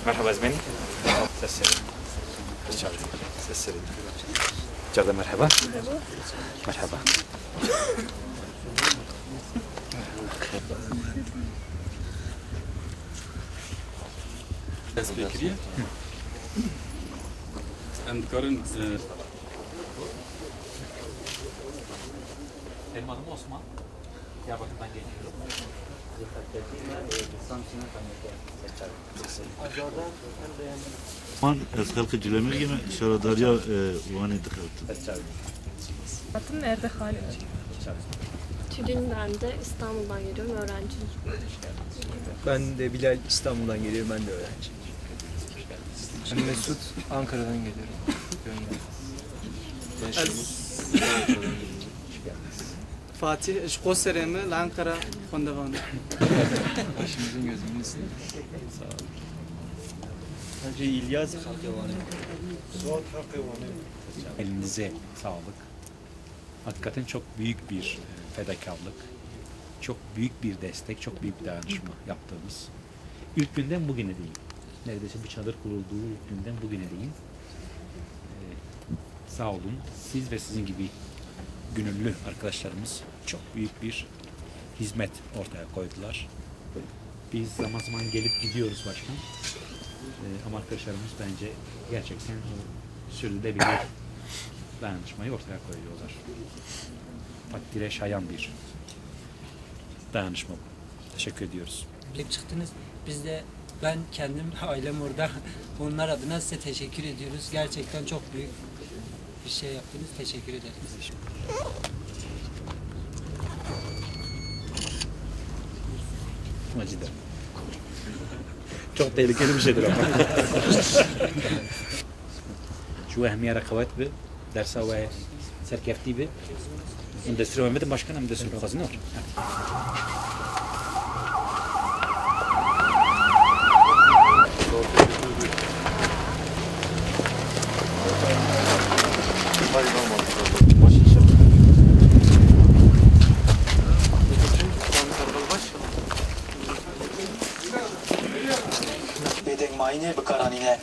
مرحبا زميلي. سلسلة جرده مرحبا. مرحبا. Bekiriye. Em dikarin Benim adım Osman. Diyarbakır'dan geliyorum. من از خلق جلمه گیم شورا دریا وانی دخلت. Adım nerede Halil? Tülin ben de İstanbul'dan geliyorum öğrenciyim. Ben de Bilal İstanbul'dan geliyorum, ben de öğrenciyim. Ben Mesut Ankara'dan geliyorum. Fatih Şkoseremi Ankara Kondavanı. Başımızın gözümüzün üstünde. Hacı İlyas Hakkıvani. Elinize sağlık. Hakikaten çok büyük bir fedakarlık. Çok büyük bir destek, çok büyük bir dayanışma yaptığımız. İlk günden bugüne değil. Neredeyse bu çadır kurulduğu ilk günden bugüne değil. Sağ olun. Siz ve sizin gibi gönüllü arkadaşlarımız çok büyük bir hizmet ortaya koydular. Biz zaman zaman gelip gidiyoruz başkan. Ama arkadaşlarımız bence gerçekten sürdürülebilir dayanışmayı ortaya koyuyorlar. Takdire şayan bir dayanışma bu. Teşekkür ediyoruz. Birlik çıktınız. Biz de ben kendim ailem orada. Onlar adına size teşekkür ediyoruz. Gerçekten çok büyük bir şey yaptınız. Teşekkür ederiz. Macide. Çok tehlikeli bir şeydir ama. Şu ehmiye rekavet bi dersa ve serkefti bi endüstri Mehmet'in başkanı endüstri hazine var. Bedek mayne bikaranine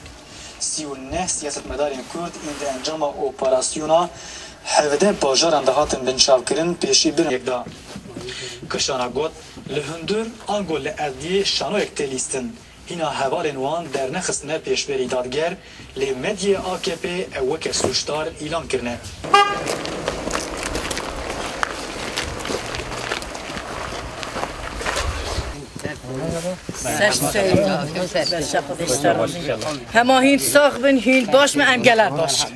siyune siyasetmedarên Kurd inde encama operasyona hevde bajaran da hatin binçavkirin peşî bir yekda kışana got li hundur an got li erdiyê şanoyek tê lîstin hîna hevalên wan dernexistine pêşberî dadger lê medyê AKP ew weke suçdar îlan kirine. Hema hîn sax bin hîn baş me em geler baş.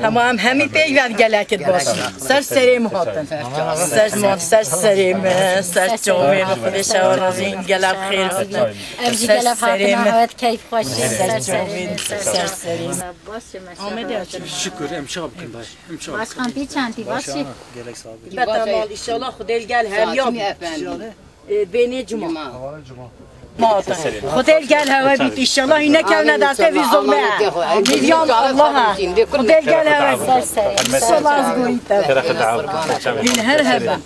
Hema em hemî peyvend gelekit baş. Ser serêm hatin. Ser serêm, ser çavên xweşa razîn gelek xêr hatin. Em jî gelek hatin evet keyf xweş. Ser çavên, ser serêm. Şükür em şabkin baş. Em şabkin. Başkan piçanti başı. Betamal inşallah Xudel gel hem yap. Beni cuma. Xudel gel hava bit inşallah yine kevne deste vizulme. Milyon Allah'a. Xudel gel hava ser serêm. Salaz goyta. Her heba.